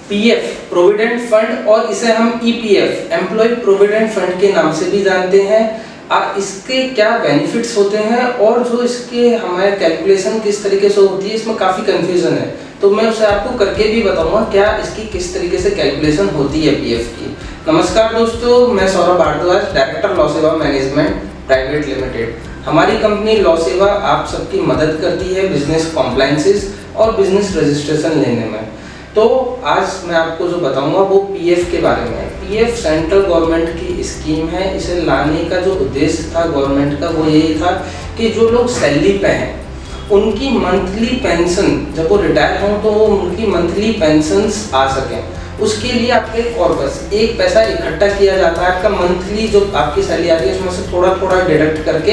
PF provident fund और इसे हम ईपीएफ एम्प्लॉय प्रोविडेंट फंड के नाम से भी जानते हैं। इसके क्या बेनिफिट्स होते हैं और जो इसके हमारे कैलकुलेशन किस तरीके से होती है, इसमें काफ़ी कंफ्यूजन है, तो मैं उसे आपको करके भी बताऊंगा क्या इसकी किस तरीके से कैलकुलेशन होती है पीएफ की। नमस्कार दोस्तों, मैं सौरभ भारद्वाज, डायरेक्टर लॉ सेवा मैनेजमेंट प्राइवेट लिमिटेड। हमारी कंपनी लॉ सेवा आप सबकी मदद करती है बिजनेस कॉम्प्लायंसेस और बिजनेस रजिस्ट्रेशन लेने में। तो आज मैं आपको जो बताऊंगा वो पीएफ के बारे में है। पीएफ सेंट्रल गवर्नमेंट की स्कीम है। इसे लाने का जो उद्देश्य था गवर्नमेंट का वो यही था कि जो लोग सैलरी पे हैं उनकी मंथली पेंशन, जब वो रिटायर हों तो उनकी मंथली पेंशन्स आ सकें। उसके लिए आपके कॉर्पस एक पैसा इकट्ठा किया जाता है। आपका मंथली जो आपकी सैलरी आ रही है उसमें से थोड़ा थोड़ा डिडक्ट करके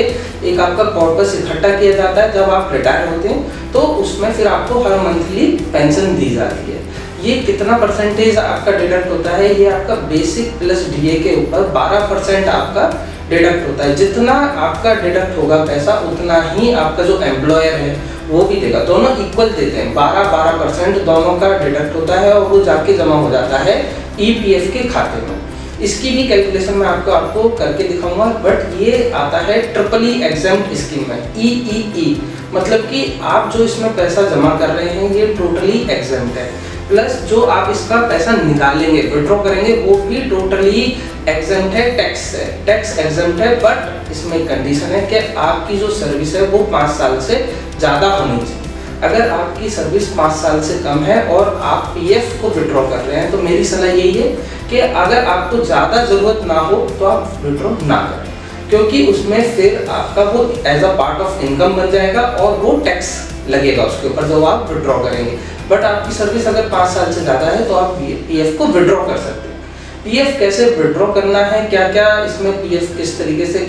एक आपका कॉर्पस इकट्ठा किया जाता है। जब आप रिटायर होते हैं तो उसमें फिर आपको हर मंथली पेंशन दी जाती है। ये कितना परसेंटेज आपका डिडक्ट होता है, ये आपका बेसिक प्लस डीए के ऊपर 12% आपका डिडक्ट होता है। जितना आपका डिडक्ट होगा पैसा उतना ही आपका जो एम्प्लॉयर है वो भी देगा। दोनों इक्वल देते हैं, 12% दोनों का डिडक्ट होता है और वो जाके जमा हो जाता है ईपीएफ के खाते में। इसकी भी कैलकुलेशन मैं आपको करके दिखाऊंगा, बट ये आता है ट्रिपल ई एग्जेम्प्ट स्कीम में, ई मतलब कि आप जो इसमें पैसा जमा कर रहे हैं ये टोटली एग्जेम्प्ट है, प्लस जो आप इसका पैसा निकालेंगे विड्रॉ करेंगे वो भी टोटली एग्जेम्प्ट है, टैक्स एग्जेम्प्ट है। बट इसमें एक कंडीशन है कि आपकी जो सर्विस है वो 5 साल से ज़्यादा होनी चाहिए। अगर आपकी सर्विस 5 साल से कम है और आप पीएफ को विड्रॉ कर रहे हैं तो मेरी सलाह यही है कि अगर आपको ज़्यादा ज़रूरत ना हो तो आप विड्रॉ ना करें, क्योंकि उसमें फिर आपका वो as a part of income बन जाएगा और वो टैक्स लगेगा उसके ऊपर जब आप विड्रॉ करेंगे। बट आपकी सर्विस अगर 5 साल से ज़्यादा है तो आप पीएफ को विड्रॉ कर सकते हैं। पीएफ कैसे विड्रॉ करना है, क्या क्या इसमें पीएफ किस तरीके से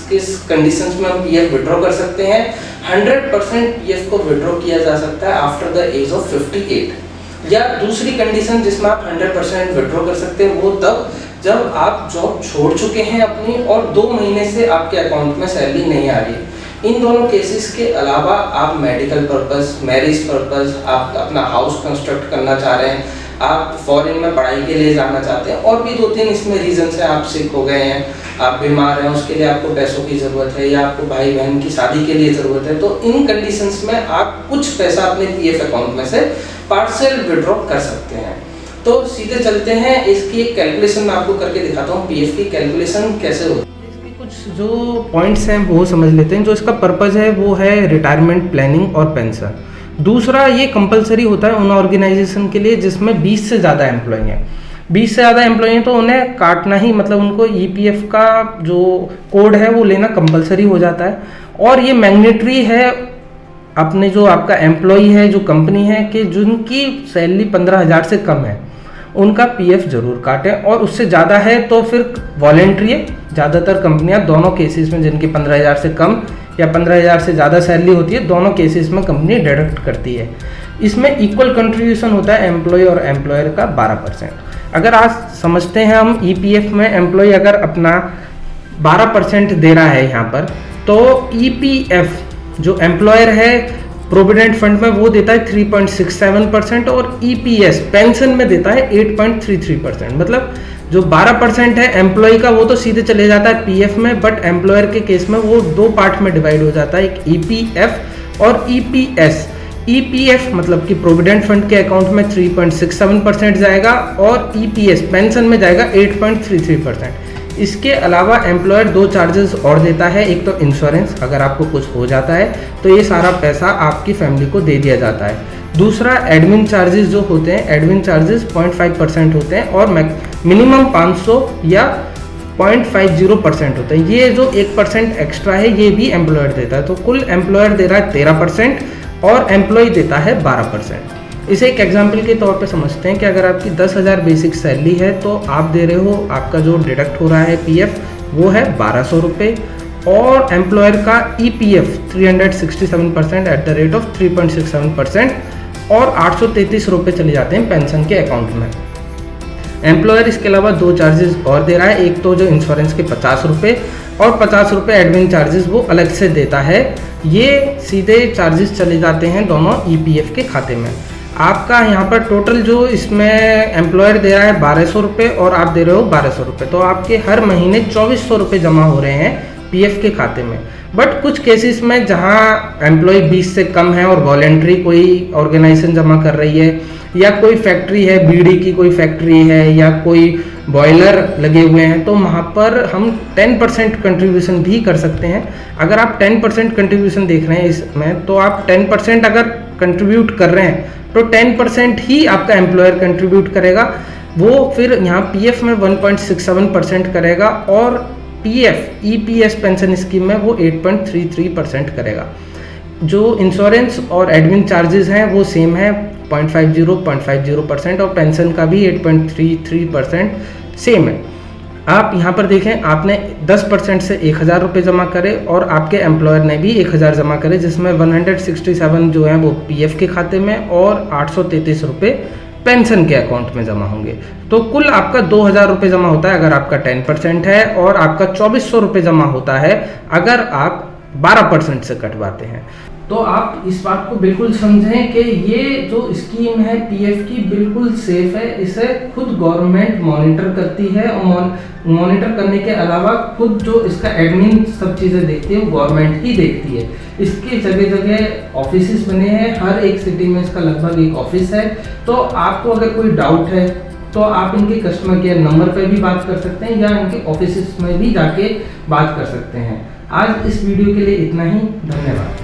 किस कंडीशंस में हम पीएफ विड्रॉ कर सकते हैं। 100% पीएफ को विड्रॉ किया जा सकता है आफ्टर द एज ऑफ 58। या दूसरी कंडीशन जिसमें आप 100% विड्रॉ कर सकते हैं वो तब जब आप जॉब छोड़ चुके हैं अपनी और 2 महीने से आपके अकाउंट में सैलरी नहीं आ रही है। इन दोनों केसेस के अलावा आप मेडिकल पर्पस, मैरिज पर्पस, आप अपना हाउस कंस्ट्रक्ट करना चाह रहे हैं, आप फॉरेन में पढ़ाई के लिए जाना चाहते हैं, और भी 2-3 इसमें रीजंस हैं, आप सिक हो गए हैं, आप बीमार हैं, उसके लिए आपको पैसों की ज़रूरत है, या आपको भाई बहन की शादी के लिए ज़रूरत है, तो इन कंडीशंस में आप कुछ पैसा अपने पीएफ अकाउंट में से पार्शियल विड्रॉ कर सकते हैं। तो सीधे चलते हैं, इसकी एक कैलकुलेशन मैं आपको करके दिखाता हूँ पीएफ की कैलकुलेशन कैसे होती है। कुछ जो पॉइंट्स हैं वो समझ लेते हैं। जो इसका पर्पज़ है वो है रिटायरमेंट प्लानिंग और पेंशन। दूसरा, ये कंपलसरी होता है उन ऑर्गेनाइजेशन के लिए जिसमें 20 से ज़्यादा एम्प्लॉय हैं। 20 से ज़्यादा एम्प्लॉय हैं तो उन्हें काटना ही, मतलब उनको ईपीएफ का जो कोड है वो लेना कंपलसरी हो जाता है। और ये मैंडेटरी है अपने जो आपका एम्प्लॉय है, जो कंपनी है, कि जिनकी सैलरी 15,000 से कम है उनका पीएफ जरूर काटें, और उससे ज़्यादा है तो फिर वॉलेंट्री है। ज़्यादातर कंपनियां दोनों केसेस में, जिनकी 15,000 से कम या 15,000 से ज़्यादा सैलरी होती है, दोनों केसेस में कंपनी डिडक्ट करती है। इसमें इक्वल कंट्रीब्यूशन होता है एम्प्लॉय और एम्प्लॉयर का 12%। अगर आज समझते हैं हम ईपीएफ में एम्प्लॉय अगर अपना 12% दे रहा है यहाँ पर, तो ईपीएफ जो एम्प्लॉयर है प्रोविडेंट फंड में वो देता है 3.67% और ईपीएस पेंशन में देता है 8.33%। मतलब जो 12% है एम्प्लॉय का वो तो सीधे चले जाता है पीएफ में, बट एम्प्लॉयर के केस में वो 2 पार्ट में डिवाइड हो जाता है, एक ईपीएफ और ईपीएस। ईपीएफ मतलब कि प्रोविडेंट फंड के अकाउंट में 3.67% जाएगा और ईपीएस पेंशन में जाएगा 8.33%। इसके अलावा एम्प्लॉयर 2 चार्जेस और देता है। एक तो इंश्योरेंस, अगर आपको कुछ हो जाता है तो ये सारा पैसा आपकी फैमिली को दे दिया जाता है। दूसरा, एडमिन चार्जेस जो होते हैं, एडमिन चार्जेस 0.5% होते हैं और मिनिमम 500 या 0.50% होते हैं। ये जो 1% एक्स्ट्रा है ये भी एम्प्लॉयर देता है। तो कुल एम्प्लॉयर दे रहा है 13% और एम्प्लॉय देता है 12%। इसे एक एग्जाम्पल के तौर पे समझते हैं कि अगर आपकी 10,000 बेसिक सैलरी है तो आप दे रहे हो, आपका जो डिडक्ट हो रहा है पीएफ वो है 1,200 रुपये, और एम्प्लॉयर का EPF 367% at the rate of 3.67% और 833 रुपये चले जाते हैं पेंशन के अकाउंट में। एम्प्लॉयर इसके अलावा 2 चार्जेस और दे रहा है। एक तो जो इंश्योरेंस के 50 रुपये और 50 रुपये एडमिन चार्जेस वो अलग से देता है। ये सीधे चार्जेस चले जाते हैं दोनों ईपीएफ के खाते में। आपका यहाँ पर टोटल जो इसमें एम्प्लॉयर दे रहा है 1200 रुपये और आप दे रहे हो 1200 रुपये, तो आपके हर महीने 2400 रुपये जमा हो रहे हैं पीएफ के खाते में। बट कुछ केसेस में जहाँ एम्प्लॉय 20 से कम है और वॉलेंट्री कोई ऑर्गेनाइजेशन जमा कर रही है, या कोई फैक्ट्री है, बीड़ी की कोई फैक्ट्री है, या कोई बॉयलर लगे हुए हैं, तो वहाँ पर हम 10% कंट्रीब्यूशन भी कर सकते हैं। अगर आप 10% कंट्रीब्यूशन देख रहे हैं इसमें, तो आप 10% अगर कंट्रीब्यूट कर रहे हैं तो 10% ही आपका एम्प्लॉयर कंट्रीब्यूट करेगा, वो फिर यहाँ पीएफ में 1.67% करेगा और पीएफ ईपीएस पेंशन स्कीम में वो 8.33% करेगा। जो इंश्योरेंस और एडमिन चार्जेस हैं वो सेम है 0.50% और पेंशन का भी 8.33% सेम है। आप यहाँ पर देखें, आपने 10% से 1000 रुपये जमा करे और आपके एम्प्लॉयर ने भी 1000 जमा करे, जिसमें 167 जो है वो पीएफ के खाते में और 833 रुपये पेंशन के अकाउंट में जमा होंगे। तो कुल आपका 2000 रुपये जमा होता है अगर आपका 10% है, और आपका 2400 रुपये जमा होता है अगर आप 12% से कटवाते हैं। तो आप इस बात को बिल्कुल समझें कि ये जो स्कीम है पीएफ की बिल्कुल सेफ है। इसे खुद गवर्नमेंट मॉनिटर करती है और मॉनिटर करने के अलावा खुद जो इसका एडमिन सब चीज़ें देखती है वो गवर्नमेंट ही देखती है। इसके जगह जगह ऑफिसेस बने हैं, हर एक सिटी में इसका लगभग एक ऑफिस है। तो आपको अगर कोई डाउट है तो आप इनके कस्टमर केयर नंबर पर भी बात कर सकते हैं या इनके ऑफिसेस में भी जाके बात कर सकते हैं। आज इस वीडियो के लिए इतना ही, धन्यवाद।